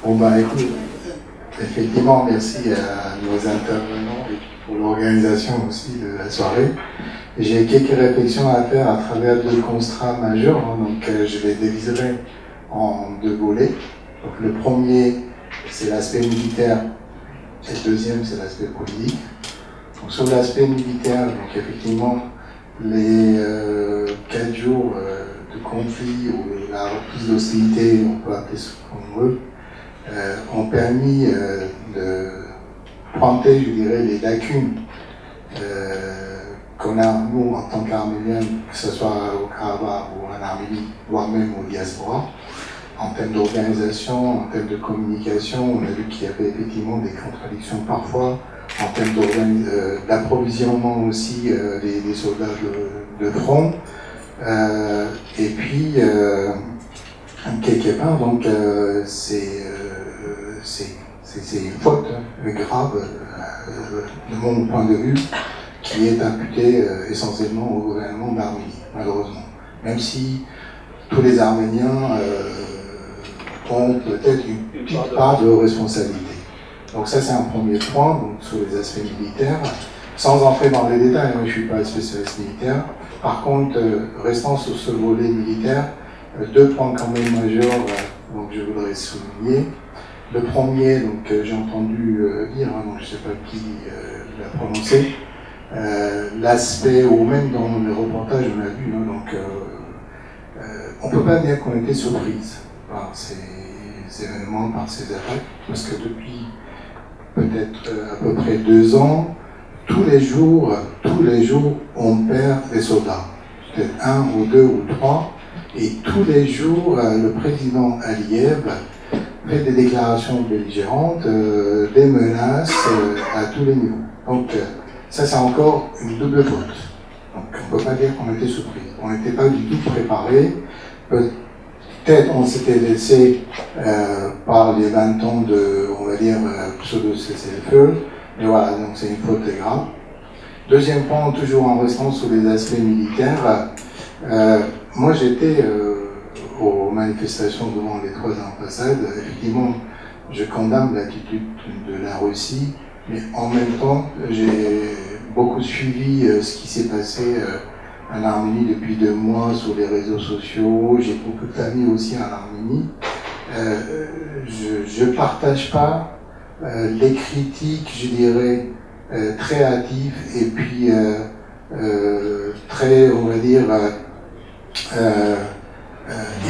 Bon, bah écoute, effectivement, merci à nos intervenants et pour l'organisation aussi de la soirée. J'ai quelques réflexions à faire à travers deux constats majeurs, hein, donc je les diviserai en deux volets. Donc le premier, c'est l'aspect militaire, et le deuxième, c'est l'aspect politique. Donc sur l'aspect militaire, donc effectivement, les 4 jours de conflit ou la reprise d'hostilité, on peut appeler ce qu'on veut, ont permis de pointer, je dirais, les lacunes qu'on a, nous, en tant qu'Arméniens, que ce soit au Karabakh ou en Arménie, voire même au diaspora, en termes d'organisation, en termes de communication. On a vu qu'il y avait effectivement des contradictions parfois, en termes d'approvisionnement aussi des soldats de front. Et puis, quelque part, donc, c'est une faute grave, de mon point de vue, qui est imputée essentiellement au gouvernement d'Arménie, malheureusement. Même si tous les Arméniens ont peut-être une petite part de responsabilité. Donc ça, c'est un premier point, donc, sur les aspects militaires. Sans entrer dans les détails, moi je ne suis pas spécialiste militaire. Par contre, restant sur ce volet militaire, deux points quand même majeurs, donc je voudrais souligner. Le premier, donc j'ai entendu dire, hein, donc je ne sais pas qui l'a prononcé, l'aspect, ou même dans les reportages on a vu, hein, donc on ne peut pas dire qu'on était surprise par ces événements, par ces attaques, parce que depuis peut-être à peu près 2 ans, tous les jours, on perd des soldats. Peut-être 1 ou 2 ou 3, et tous les jours, le président Aliyev fait des déclarations belligérantes, des menaces à tous les niveaux. Donc ça, c'est encore une double faute. Donc on ne peut pas dire qu'on était surpris. On n'était pas du tout préparé. Peut-être on s'était laissé par les 20 ans de, on va dire, pseudo-cessez-le-feu. Mais voilà, donc c'est une faute grave. Deuxième point, toujours en restant sur les aspects militaires, moi j'étais aux manifestations devant les 3 ambassades. Effectivement, je condamne l'attitude de la Russie, mais en même temps, j'ai beaucoup suivi ce qui s'est passé en Arménie depuis 2 mois sur les réseaux sociaux. J'ai beaucoup d'amis aussi en Arménie. Je ne partage pas les critiques, je dirais, très hâtives et puis très, on va dire,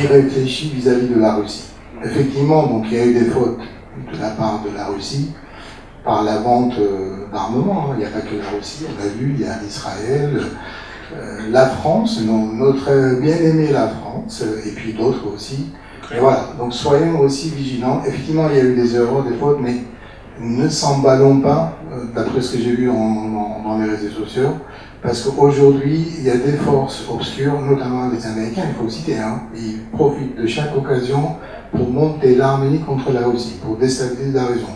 irréfléchies vis-à-vis de la Russie. Effectivement, donc il y a eu des fautes de la part de la Russie par la vente d'armement. Il n'y a pas que la Russie, on l'a vu, il y a Israël, la France, notre bien-aimée la France, et puis d'autres aussi. Et voilà, donc soyons aussi vigilants. Effectivement, il y a eu des erreurs, des fautes, mais ne s'emballons pas, d'après ce que j'ai vu dans les réseaux sociaux, parce qu'aujourd'hui, il y a des forces obscures, notamment les Américains, il faut citer, hein, ils profitent de chaque occasion pour monter l'Arménie contre la Russie, pour déstabiliser la région.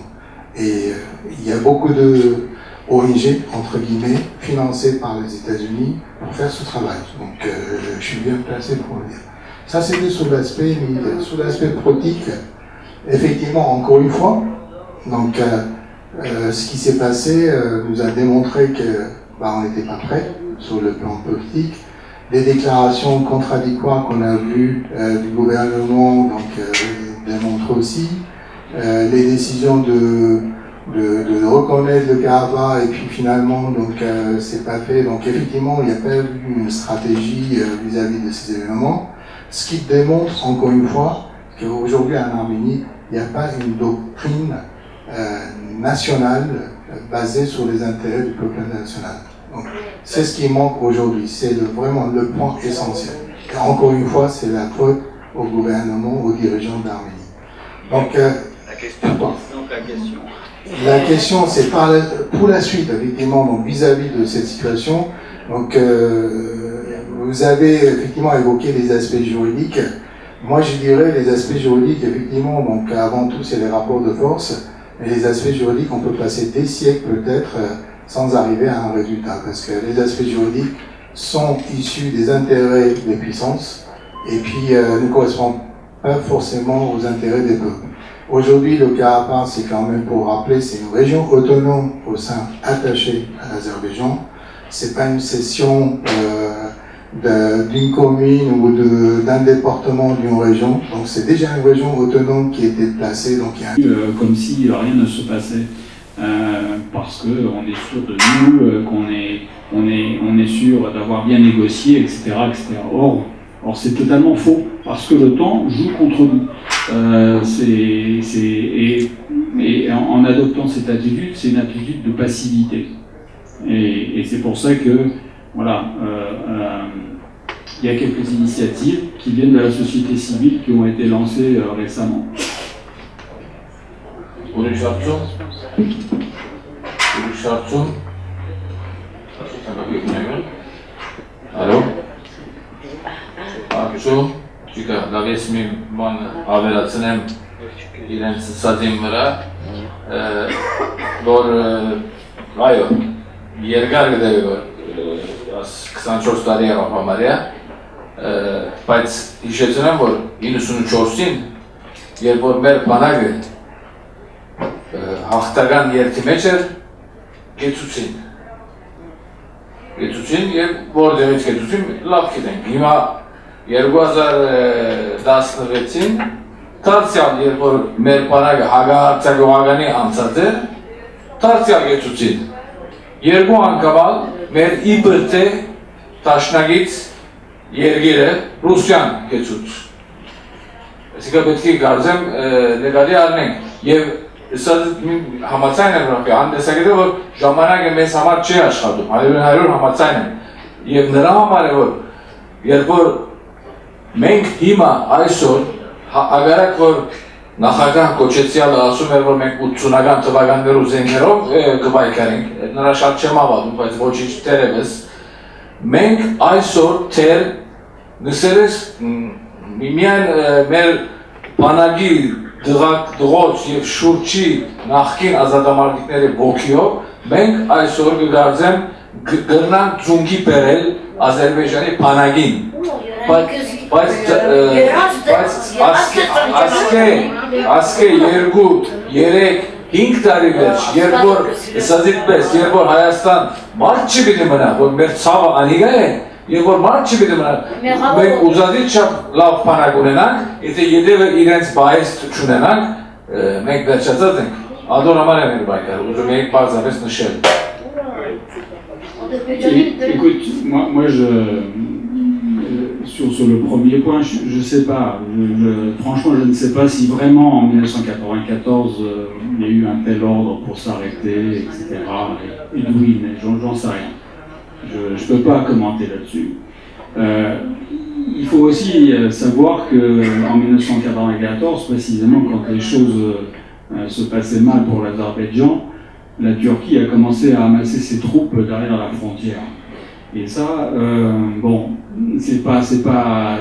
Et il y a beaucoup de ONG, entre guillemets, financées par les États-Unis pour faire ce travail. Donc je suis bien placé pour le dire. Ça, c'était sur l'aspect militaire. Sur l'aspect politique, effectivement, encore une fois, donc ce qui s'est passé nous a démontré que on n'était pas prêt sur le plan politique. Les déclarations contradictoires qu'on a vues du gouvernement démontrent aussi. Les décisions de reconnaître le Karabakh et puis finalement c'est pas fait. Donc effectivement il n'y a pas eu une stratégie vis-à-vis de ces événements. Ce qui démontre encore une fois qu'aujourd'hui en Arménie il n'y a pas une doctrine nationale basée sur les intérêts du peuple national. Donc c'est ce qui manque aujourd'hui, c'est vraiment le point essentiel. Et encore une fois c'est la faute au gouvernement, aux dirigeants d'Arménie. Donc la question, c'est pour la suite, effectivement, donc vis-à-vis de cette situation. Donc, vous avez effectivement évoqué les aspects juridiques. Moi, je dirais les aspects juridiques, effectivement, donc avant tout, c'est les rapports de force. Mais les aspects juridiques, on peut passer des siècles peut-être sans arriver à un résultat, parce que les aspects juridiques sont issus des intérêts des puissances et puis ne correspondent pas forcément aux intérêts des peuples. Aujourd'hui, le Karabakh, c'est quand même, pour rappeler, c'est une région autonome au sein attachée à l'Azerbaïdjan. C'est pas une cession d'une commune ou d'un département d'une région. Donc c'est déjà une région autonome qui était placée. Donc il y a comme si rien ne se passait, parce qu'on est sûr de nous, qu'on est sûr d'avoir bien négocié, etc., etc. Or c'est totalement faux, parce que le temps joue contre nous. Et en adoptant cette attitude, c'est une attitude de passivité. Et c'est pour ça que, voilà, il y a quelques initiatives qui viennent de la société civile qui ont été lancées récemment. Allô? Ակչու, ճիկա, լավ ես մի բան ավելացնեմ իրենց սածին վրա, որ այո, երկար գտեի, որ 24 տարի եղավ համարյա, բայց հիշեցնեմ, որ 94-ին, երբ որ մեր բանակը հաղթական երթի մեջ էր, գեցուցին և որտեղից գեցուցին, լավ գիտենք, հիմա 2016-ին դարձյալ, երբ որ մեր բանակը հակահարձակողականի անցած է, դարձյալ գեցուցին, երկու անգամալ մեր իբրտե տաշնագից երգերը Ռուսյան գեցուց։ Այսինքն պետք է կարծեմ նկատի առնենք և սա համաձայն եմ ռապի, հանդեսագետը, որ ժամանակը մեզ համար չի աշխատում, 100% համաձայն եմ և նրա համար է, որ երբ որ մենք հիմա այսօր, ագարակ որ նախագահ կոչեցյալը ասում էր, որ մենք 80-ական թվականներու զենքերով կվայքարենք, նրա շատ չեմ ավատում, բայց ոչինչ տերևս, մենք այսօր թեր նսերես միայն մեր բանակի դղոց և շուրջի նախկին ազատամարտիկների ոգիով, մենք այսօր կգարձեմ գրնանք ձունգի բերել Ադրբեջանի բանակին, բայց ասկե երկու, երեք, 5 տարի վերջ, երբ որ սազիտպես, երբ որ Հայաստան մարդ չի պիտի մնա, որ մեր ցավը անիգա է, երբ որ մարդ չի պիտի մնա, մենք ուզադիտ չափ լավ բանակ ունենանք, եթե ետևը իրենց բայեստ չունենանք, մենք վերջացած ենք, ադոր համար եմ իր բայկար, ուզում ենք բարձավես նշել։ Écoute, moi sur le premier point, je sais pas. Franchement, je ne sais pas si vraiment en 1994 il y a eu un tel ordre pour s'arrêter, etc. Et d'où il venait, j'en sais rien. Je peux pas commenter là-dessus. Il faut aussi savoir qu'en 1994, précisément quand les choses se passaient mal pour l'Azerbaïdjan, la Turquie a commencé à amasser ses troupes derrière la frontière. Et ça, bon, c'est pas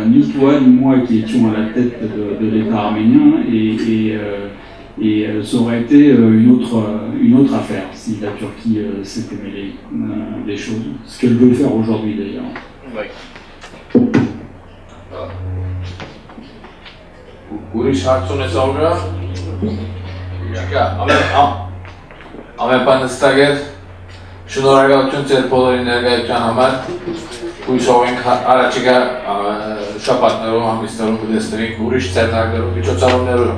ni toi ni moi qui étions à la tête de l'État arménien et ça aurait été une autre affaire si la Turquie s'était mêlée des choses. Ce qu'elle veut faire aujourd'hui d'ailleurs. Ուրիշ հարց ունես Աուրա? Չկա, ամեն բան հստակ էր, շնորհակալություն ձեր բոլորի ներկայության համար, հույսով ենք առաջիկա շաբաթներում, ամիսներում կտեսնենք ուրիշ ցերնակներով, միջոցառումներով։